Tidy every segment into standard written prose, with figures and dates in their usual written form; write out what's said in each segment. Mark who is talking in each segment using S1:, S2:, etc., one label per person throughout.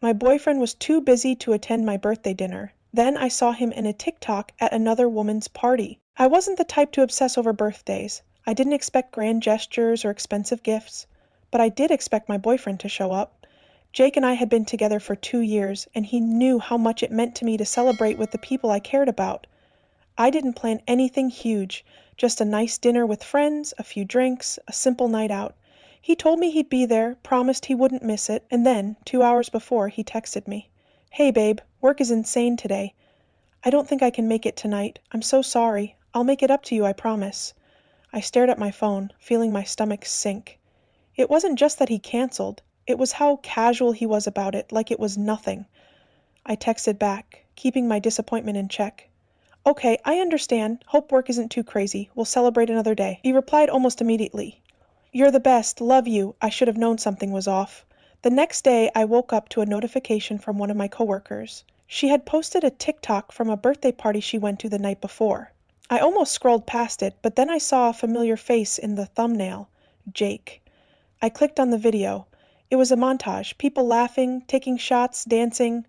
S1: My boyfriend was too busy to attend my birthday dinner. Then I saw him in a TikTok at another woman's party. I wasn't the type to obsess over birthdays. I didn't expect grand gestures or expensive gifts, but I did expect my boyfriend to show up. Jake and I had been together for 2 years, and he knew how much it meant to me to celebrate with the people I cared about. I didn't plan anything huge, just a nice dinner with friends, a few drinks, a simple night out. He told me he'd be there, promised he wouldn't miss it, and then, 2 hours before, he texted me. "Hey babe, work is insane today. I don't think I can make it tonight. I'm so sorry. I'll make it up to you, I promise." I stared at my phone, feeling my stomach sink. It wasn't just that he canceled. It was how casual he was about it, like it was nothing. I texted back, keeping my disappointment in check. "Okay, I understand. Hope work isn't too crazy. We'll celebrate another day." He replied almost immediately. "You're the best. Love you. I should have known something was off." The next day, I woke up to a notification from one of my coworkers. She had posted a TikTok from a birthday party she went to the night before. I almost scrolled past it, but then I saw a familiar face in the thumbnail, Jake. I clicked on the video. It was a montage, people laughing, taking shots, dancing,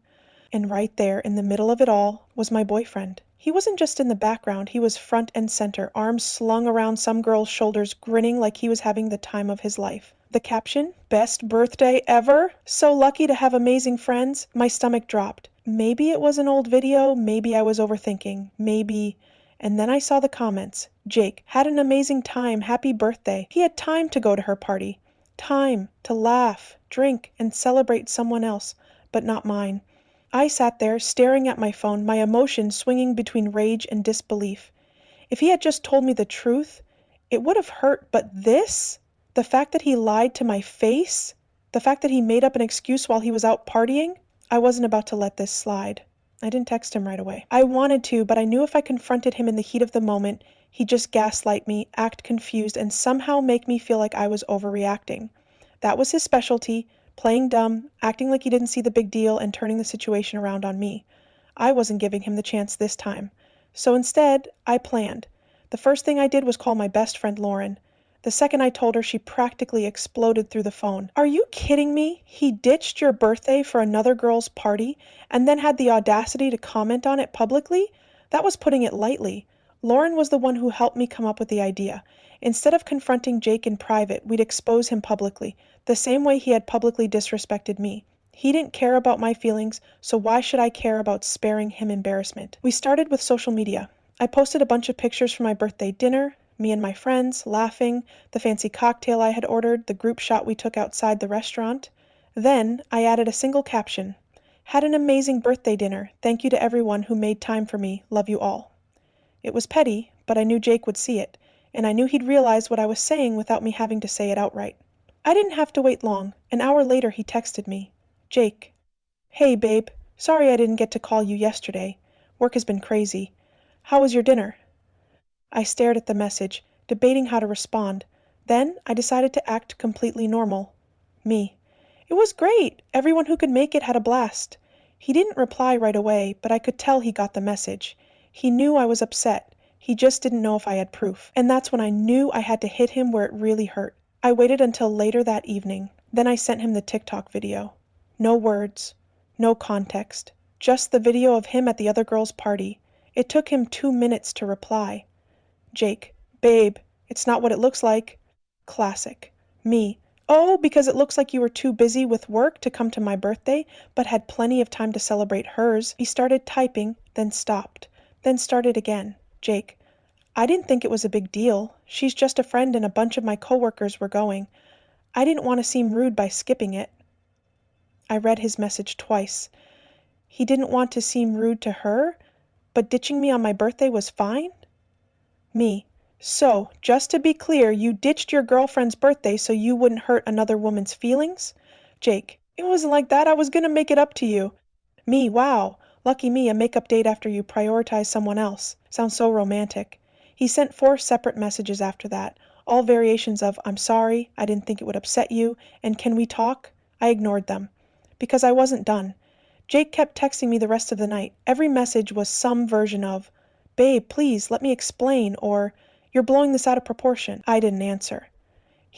S1: and right there in the middle of it all was my boyfriend. He wasn't just in the background, he was front and center, arms slung around some girl's shoulders, grinning like he was having the time of his life. The caption, "Best birthday ever? So lucky to have amazing friends." My stomach dropped. Maybe it was an old video, maybe I was overthinking, maybe... And then I saw the comments. Jake, "Had an amazing time, happy birthday." He had time to go to her party. Time to laugh, drink, and celebrate someone else, but not mine. I sat there, staring at my phone, my emotions swinging between rage and disbelief. If he had just told me the truth, it would have hurt, but this? The fact that he lied to my face? The fact that he made up an excuse while he was out partying? I wasn't about to let this slide. I didn't text him right away. I wanted to, but I knew if I confronted him in the heat of the moment, he'd just gaslight me, act confused, and somehow make me feel like I was overreacting. That was his specialty. Playing dumb, acting like he didn't see the big deal, and turning the situation around on me. I wasn't giving him the chance this time. So instead, I planned. The first thing I did was call my best friend Lauren. The second I told her, she practically exploded through the phone. "Are you kidding me? He ditched your birthday for another girl's party, and then had the audacity to comment on it publicly? That was putting it lightly." Lauren was the one who helped me come up with the idea. Instead of confronting Jake in private, we'd expose him publicly, the same way he had publicly disrespected me. He didn't care about my feelings, so why should I care about sparing him embarrassment? We started with social media. I posted a bunch of pictures from my birthday dinner, me and my friends, laughing, the fancy cocktail I had ordered, the group shot we took outside the restaurant. Then I added a single caption. "Had an amazing birthday dinner. Thank you to everyone who made time for me. Love you all." It was petty, but I knew Jake would see it, and I knew he'd realize what I was saying without me having to say it outright. I didn't have to wait long. An hour later he texted me. "Jake. Hey babe, sorry I didn't get to call you yesterday. Work has been crazy. How was your dinner?" I stared at the message, debating how to respond. Then I decided to act completely normal. Me. "It was great. Everyone who could make it had a blast." He didn't reply right away, but I could tell he got the message. He knew I was upset. He just didn't know if I had proof. And that's when I knew I had to hit him where it really hurt. I waited until later that evening. Then I sent him the TikTok video. No words, no context, just the video of him at the other girl's party. It took him 2 minutes to reply. Jake. "Babe, it's not what it looks like." Classic. Me. "Oh, because it looks like you were too busy with work to come to my birthday, but had plenty of time to celebrate hers." He started typing, then stopped, then started again. Jake. "I didn't think it was a big deal. She's just a friend and a bunch of my coworkers were going. I didn't want to seem rude by skipping it." I read his message twice. He didn't want to seem rude to her, but ditching me on my birthday was fine? Me. "So, just to be clear, you ditched your girlfriend's birthday so you wouldn't hurt another woman's feelings?" Jake. "It wasn't like that. I was gonna make it up to you." Me. "Wow. Lucky me, a makeup date after you prioritize someone else. Sounds so romantic." He sent 4 separate messages after that, all variations of "I'm sorry, I didn't think it would upset you," and "Can we talk?" I ignored them, because I wasn't done. Jake kept texting me the rest of the night. Every message was some version of, "Babe, please, let me explain," or "You're blowing this out of proportion." I didn't answer.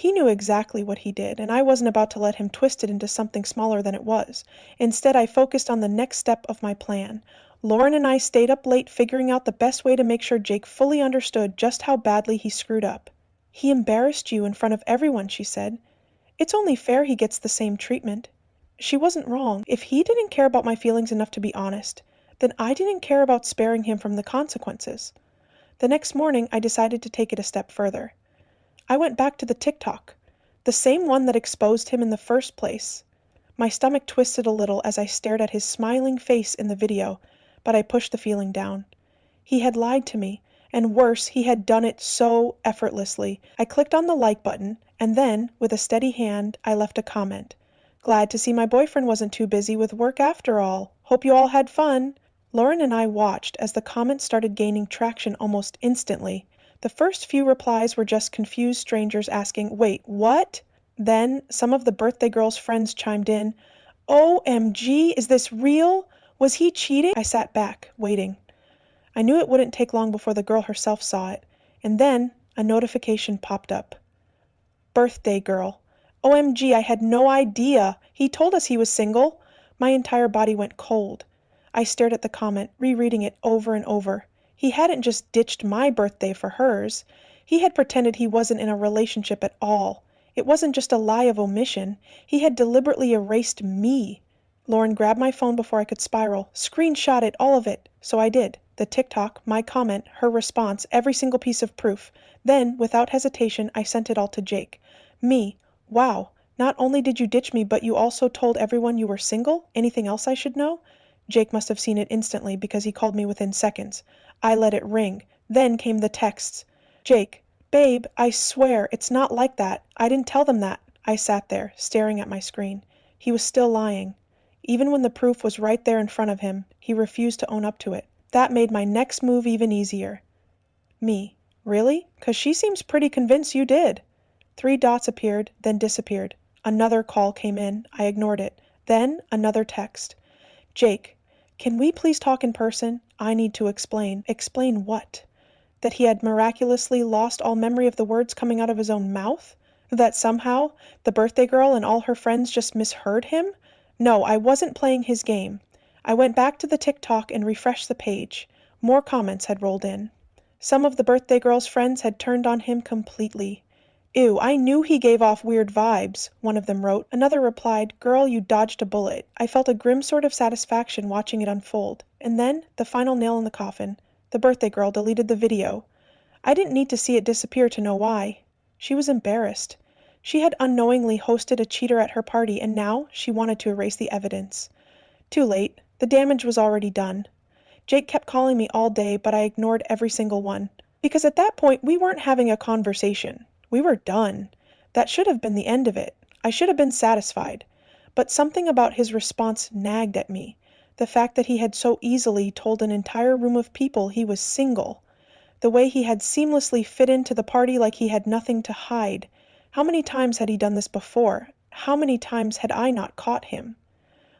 S1: He knew exactly what he did, and I wasn't about to let him twist it into something smaller than it was. Instead, I focused on the next step of my plan. Lauren and I stayed up late figuring out the best way to make sure Jake fully understood just how badly he screwed up. "He embarrassed you in front of everyone," she said. "It's only fair he gets the same treatment." She wasn't wrong. If he didn't care about my feelings enough to be honest, then I didn't care about sparing him from the consequences. The next morning, I decided to take it a step further. I went back to the TikTok, the same one that exposed him in the first place. My stomach twisted a little as I stared at his smiling face in the video, but I pushed the feeling down. He had lied to me, and worse, he had done it so effortlessly. I clicked on the like button, and then, with a steady hand, I left a comment. "Glad to see my boyfriend wasn't too busy with work after all. Hope you all had fun." Lauren and I watched as the comments started gaining traction almost instantly. The first few replies were just confused strangers asking, "Wait, what?" Then some of the birthday girl's friends chimed in, "OMG, is this real? Was he cheating?" I sat back, waiting. I knew it wouldn't take long before the girl herself saw it, and then a notification popped up. "Birthday girl. OMG, I had no idea. He told us he was single." My entire body went cold. I stared at the comment, rereading it over and over. He hadn't just ditched my birthday for hers. He had pretended he wasn't in a relationship at all. It wasn't just a lie of omission. He had deliberately erased me. Lauren grabbed my phone before I could spiral. "Screenshot it, all of it." So I did. The TikTok, my comment, her response, every single piece of proof. Then, without hesitation, I sent it all to Jake. Me. "Wow. Not only did you ditch me, but you also told everyone you were single? Anything else I should know?" Jake must have seen it instantly because he called me within seconds. I let it ring. Then came the texts. "Jake, babe, I swear, it's not like that. I didn't tell them that." I sat there, staring at my screen. He was still lying. Even when the proof was right there in front of him, he refused to own up to it. That made my next move even easier. Me. "Really? 'Cause she seems pretty convinced you did." 3 dots appeared, then disappeared. Another call came in. I ignored it. Then another text. "Jake, can we please talk in person? I need to explain." Explain what? That he had miraculously lost all memory of the words coming out of his own mouth? That somehow the birthday girl and all her friends just misheard him? No, I wasn't playing his game. I went back to the TikTok and refreshed the page. More comments had rolled in. Some of the birthday girl's friends had turned on him completely. "Ew, I knew he gave off weird vibes," one of them wrote. Another replied, "Girl, you dodged a bullet." I felt a grim sort of satisfaction watching it unfold. And then, the final nail in the coffin. The birthday girl deleted the video. I didn't need to see it disappear to know why. She was embarrassed. She had unknowingly hosted a cheater at her party, and now she wanted to erase the evidence. Too late. The damage was already done. Jake kept calling me all day, but I ignored every single one. Because at that point, we weren't having a conversation. We were done. That should have been the end of it. I should have been satisfied. But something about his response nagged at me. The fact that he had so easily told an entire room of people he was single. The way he had seamlessly fit into the party like he had nothing to hide. How many times had he done this before? How many times had I not caught him?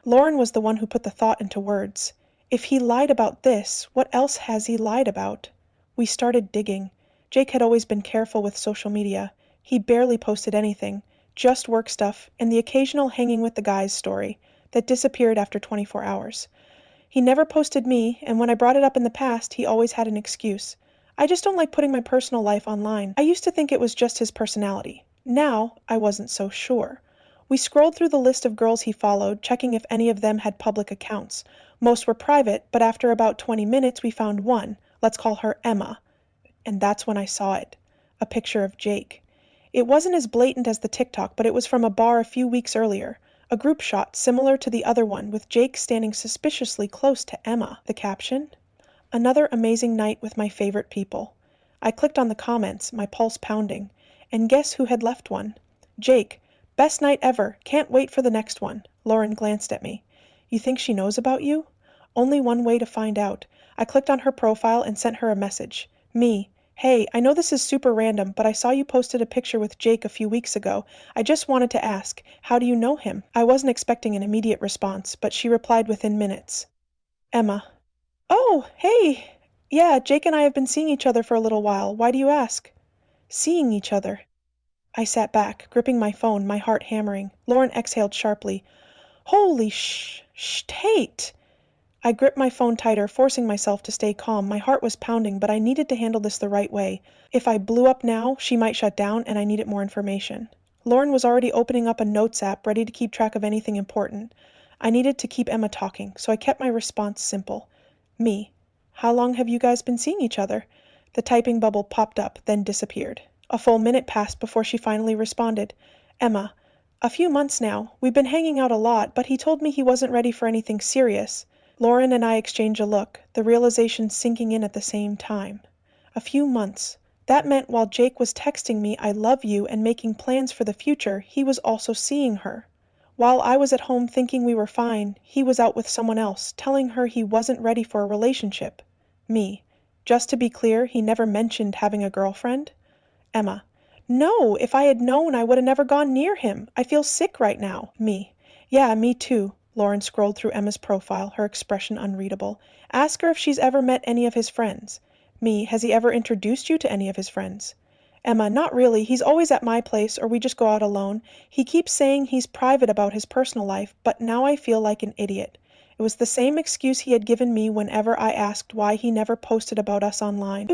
S1: Lauren was the one who put the thought into words. If he lied about this, what else has he lied about? We started digging. Jake had always been careful with social media. He barely posted anything, just work stuff and the occasional hanging with the guys story that disappeared after 24 hours. He never posted me, and when I brought it up in the past, he always had an excuse. "I just don't like putting my personal life online." I used to think it was just his personality. Now, I wasn't so sure. We scrolled through the list of girls he followed, checking if any of them had public accounts. Most were private, but after about 20 minutes we found one. Let's call her Emma. And that's when I saw it. A picture of Jake. It wasn't as blatant as the TikTok, but it was from a bar a few weeks earlier. A group shot similar to the other one, with Jake standing suspiciously close to Emma. The caption? "Another amazing night with my favorite people." I clicked on the comments, my pulse pounding. And guess who had left one? Jake. "Best night ever. Can't wait for the next one." Lauren glanced at me. "You think she knows about you?" Only one way to find out. I clicked on her profile and sent her a message. Me. "Hey, I know this is super random, but I saw you posted a picture with Jake a few weeks ago. I just wanted to ask, how do you know him?" I wasn't expecting an immediate response, but she replied within minutes. Emma. "Oh, hey! Yeah, Jake and I have been seeing each other for a little while. Why do you ask?" Seeing each other. I sat back, gripping my phone, my heart hammering. Lauren exhaled sharply. Holy Tate! I gripped my phone tighter, forcing myself to stay calm. My heart was pounding, but I needed to handle this the right way. If I blew up now, she might shut down, and I needed more information. Lauren was already opening up a notes app, ready to keep track of anything important. I needed to keep Emma talking, so I kept my response simple. Me. How long have you guys been seeing each other? The typing bubble popped up, then disappeared. A full minute passed before she finally responded. Emma. A few months now. We've been hanging out a lot, but he told me he wasn't ready for anything serious. Lauren and I exchanged a look, the realization sinking in at the same time. A few months. That meant while Jake was texting me I love you and making plans for the future, he was also seeing her. While I was at home thinking we were fine, he was out with someone else, telling her he wasn't ready for a relationship. Me. Just to be clear, he never mentioned having a girlfriend? Emma. No, if I had known, I would have never gone near him. I feel sick right now. Me. Yeah, me too. Lauren scrolled through Emma's profile, her expression unreadable. Ask her if she's ever met any of his friends. Me. Has he ever introduced you to any of his friends? Emma. Not really. He's always at my place, or we just go out alone. He keeps saying he's private about his personal life, but now I feel like an idiot. It was the same excuse he had given me whenever I asked why he never posted about us online.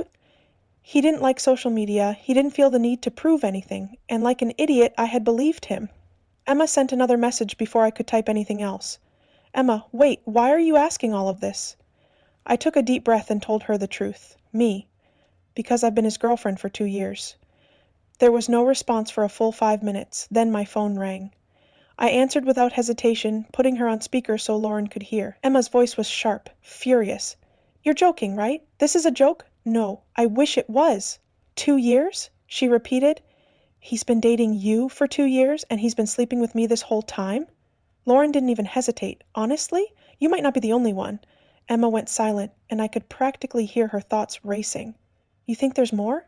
S1: He didn't like social media, he didn't feel the need to prove anything, and like an idiot I had believed him. Emma sent another message before I could type anything else. Emma, wait, why are you asking all of this? I took a deep breath and told her the truth. Me. Because I've been his girlfriend for 2 years. There was no response for a full 5 minutes, then my phone rang. I answered without hesitation, putting her on speaker so Lauren could hear. Emma's voice was sharp, furious. You're joking, right? This is a joke? No, I wish it was. 2 years? She repeated. He's been dating you for 2 years, and he's been sleeping with me this whole time? Lauren didn't even hesitate. Honestly? You might not be the only one. Emma went silent, and I could practically hear her thoughts racing. You think there's more?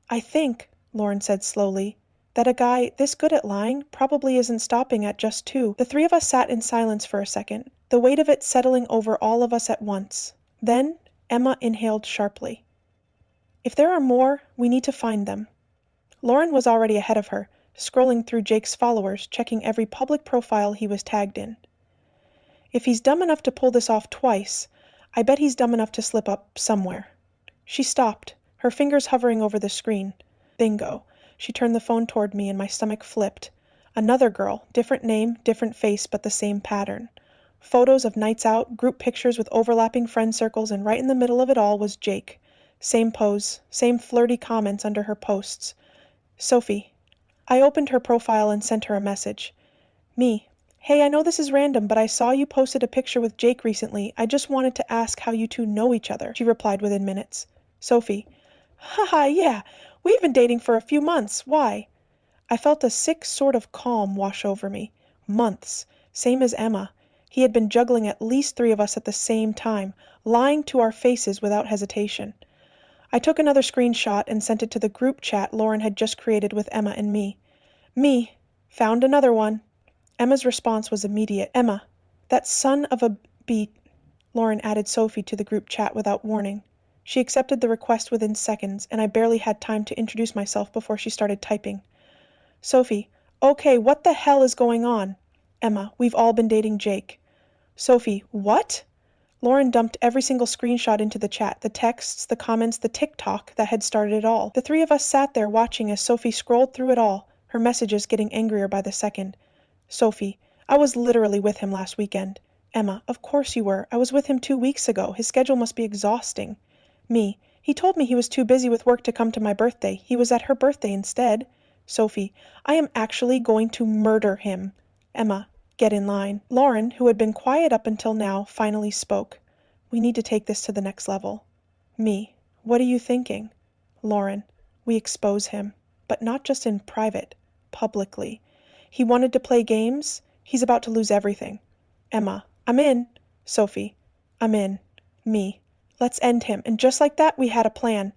S1: I think, Lauren said slowly, that a guy this good at lying probably isn't stopping at just 2. The 3 of us sat in silence for a second, the weight of it settling over all of us at once. Then, Emma inhaled sharply. If there are more, we need to find them. Lauren was already ahead of her, scrolling through Jake's followers, checking every public profile he was tagged in. If he's dumb enough to pull this off twice, I bet he's dumb enough to slip up somewhere. She stopped, her fingers hovering over the screen. Bingo. She turned the phone toward me and my stomach flipped. Another girl, different name, different face, but the same pattern. Photos of nights out, group pictures with overlapping friend circles, and right in the middle of it all was Jake. Same pose, same flirty comments under her posts. Sophie. I opened her profile and sent her a message. Me. Hey, I know this is random, but I saw you posted a picture with Jake recently. I just wanted to ask how you two know each other. She replied within minutes. Sophie. Haha, yeah. We've been dating for a few months. Why? I felt a sick sort of calm wash over me. Months. Same as Emma. He had been juggling at least 3 of us at the same time, lying to our faces without hesitation. I took another screenshot and sent it to the group chat Lauren had just created with Emma and me. Me. Found another one. Emma's response was immediate. Emma. That son of a beat. Lauren added Sophie to the group chat without warning. She accepted the request within seconds, and I barely had time to introduce myself before she started typing. Sophie. Okay, what the hell is going on? Emma. We've all been dating Jake. Sophie. What? Lauren dumped every single screenshot into the chat, the texts, the comments, the TikTok that had started it all. The 3 of us sat there watching as Sophie scrolled through it all, her messages getting angrier by the second. Sophie. I was literally with him last weekend. Emma. Of course you were. I was with him 2 weeks ago. His schedule must be exhausting. Me. He told me he was too busy with work to come to my birthday. He was at her birthday instead. Sophie. I am actually going to murder him. Emma. Get in line. Lauren, who had been quiet up until now, finally spoke. We need to take this to the next level. Me. What are you thinking? Lauren. We expose him. But not just in private. Publicly. He wanted to play games. He's about to lose everything. Emma. I'm in. Sophie. I'm in. Me. Let's end him. And just like that, we had a plan.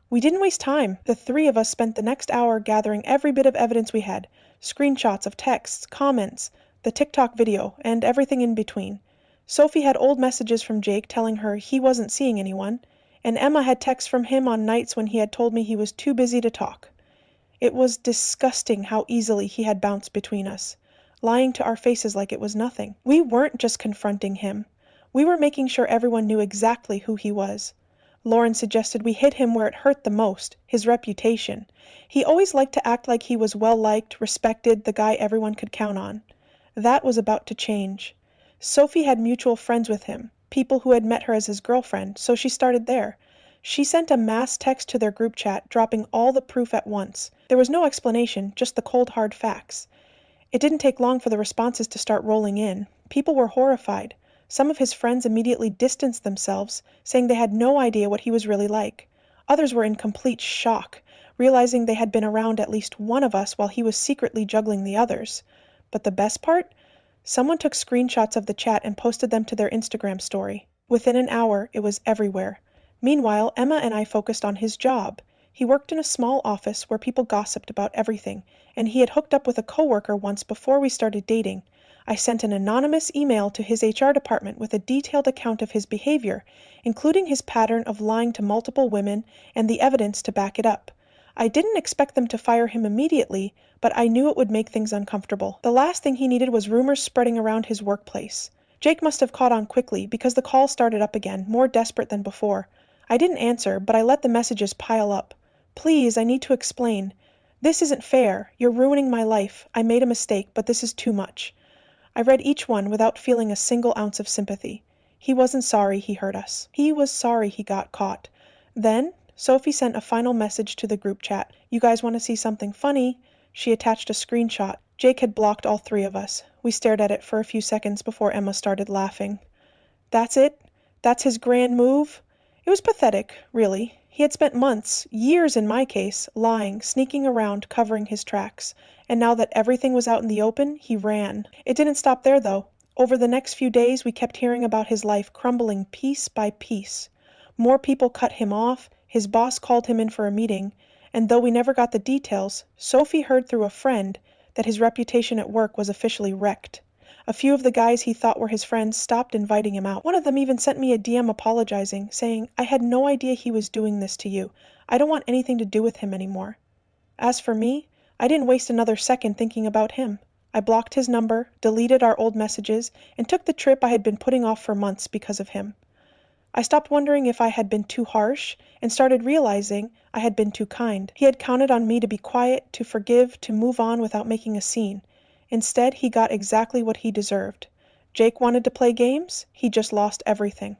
S1: We didn't waste time. The 3 of us spent the next hour gathering every bit of evidence we had. Screenshots of texts, comments, the TikTok video, and everything in between. Sophie had old messages from Jake telling her he wasn't seeing anyone, and Emma had texts from him on nights when he had told me he was too busy to talk. It was disgusting how easily he had bounced between us, lying to our faces like it was nothing. We weren't just confronting him. We were making sure everyone knew exactly who he was. Lauren suggested we hit him where it hurt the most, his reputation. He always liked to act like he was well-liked, respected, the guy everyone could count on. That was about to change. Sophie had mutual friends with him, people who had met her as his girlfriend, so she started there. She sent a mass text to their group chat, dropping all the proof at once. There was no explanation, just the cold hard facts. It didn't take long for the responses to start rolling in. People were horrified. Some of his friends immediately distanced themselves, saying they had no idea what he was really like. Others were in complete shock, realizing they had been around at least one of us while he was secretly juggling the others. But the best part? Someone took screenshots of the chat and posted them to their Instagram story. Within an hour, it was everywhere. Meanwhile, Emma and I focused on his job. He worked in a small office where people gossiped about everything, and he had hooked up with a coworker once before we started dating. I sent an anonymous email to his HR department with a detailed account of his behavior, including his pattern of lying to multiple women and the evidence to back it up. I didn't expect them to fire him immediately, but I knew it would make things uncomfortable. The last thing he needed was rumors spreading around his workplace. Jake must have caught on quickly because the call started up again, more desperate than before. I didn't answer, but I let the messages pile up. Please, I need to explain. This isn't fair. You're ruining my life. I made a mistake, but this is too much. I read each one without feeling a single ounce of sympathy. He wasn't sorry he hurt us. He was sorry he got caught. Then, Sophie sent a final message to the group chat. You guys want to see something funny? She attached a screenshot. Jake had blocked all three of us. We stared at it for a few seconds before Emma started laughing. That's it? That's his grand move? It was pathetic, really. He had spent months, years in my case, lying, sneaking around, covering his tracks. And now that everything was out in the open, he ran. It didn't stop there, though. Over the next few days, we kept hearing about his life crumbling piece by piece. More people cut him off, his boss called him in for a meeting, and though we never got the details, Sophie heard through a friend that his reputation at work was officially wrecked. A few of the guys he thought were his friends stopped inviting him out. One of them even sent me a DM apologizing, saying, I had no idea he was doing this to you. I don't want anything to do with him anymore. As for me, I didn't waste another second thinking about him. I blocked his number, deleted our old messages, and took the trip I had been putting off for months because of him. I stopped wondering if I had been too harsh and started realizing I had been too kind. He had counted on me to be quiet, to forgive, to move on without making a scene. Instead, he got exactly what he deserved. Jake wanted to play games, he just lost everything.